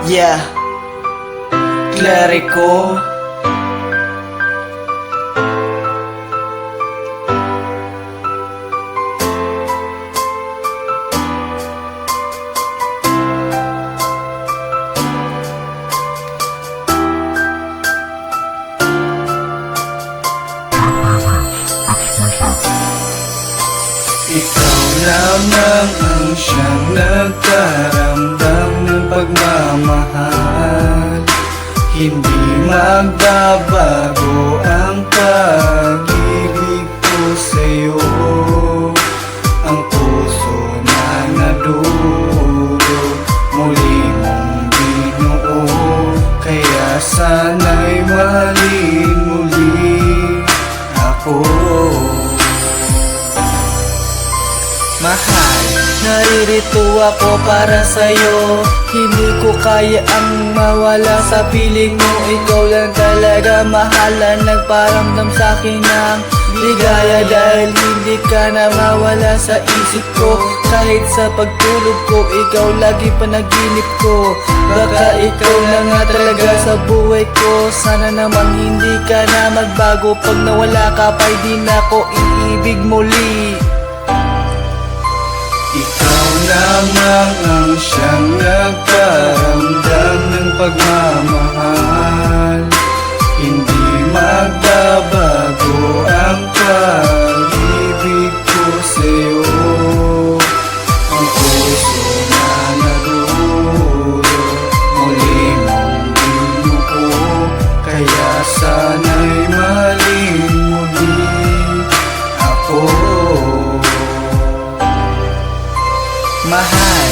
Yeah, Clerico. Ikaw lamang ang siyang nagkaramdam ng pagmamahal. Hindi magbabago ang pag-ibig ko sa'yo. Ang puso na nadurog muli mong binuo. Kaya sana'y mahalin muli ako. Mahal, naririto ako para sa'yo. Hindi ko kaya ang mawala sa piling mo. Ikaw lang talaga mahal na nagparamdam sa'kin ng ligaya. Dahil hindi ka na mawala sa isip ko. Kahit sa pagtulog ko, ikaw lagi panaginip ko. Baka ikaw na nga talaga sa buhay ko. Sana naman hindi ka na magbago. Pag nawala ka pa'y di na ko iibig muli. Ikaw lamang ang siyang nagparamdam ng pagmamahal. Hindi magbabago ang pag-ibig ko sa'yo. Ang puso na nadurog muli mong binuo. Kaya sana'y mahalin muli ako. Mahal,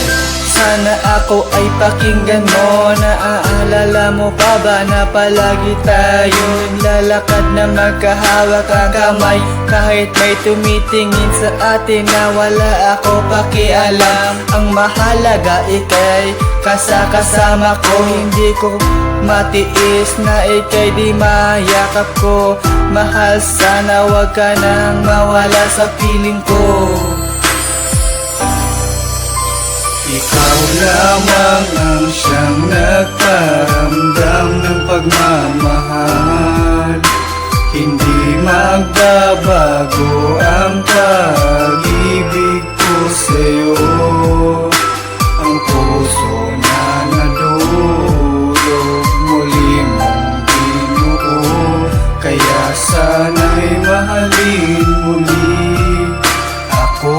sana ako ay pakinggan mo. Naaalala mo pa ba na palagi tayo lalakad na magkahawak ang kamay? Kahit may tumitingin sa atin na wala ako pakialam. Ang mahalaga ikay kasama ko. Hindi ko matiis na ikay di mayakap ko. Mahal, sana wag ka nang mawala sa piling ko. Ikaw lamang ang siyang nagparamdam ng pagmamahal. Hindi magbabago ang pag-ibig ko sa'yo. Ang puso na nadurog muli mong binuo. Kaya sana'y mahalin muli ako.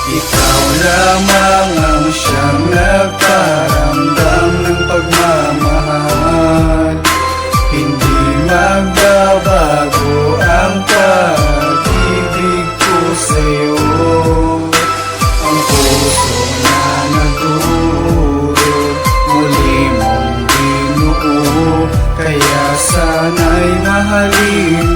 Ikaw lamang ang siyang nagparamdam ng pagmamahal. Hindi magbabago ang pag-ibig ko sa'yo. Ang puso na nadurog muli mong binuo. Kaya sana'y mahalin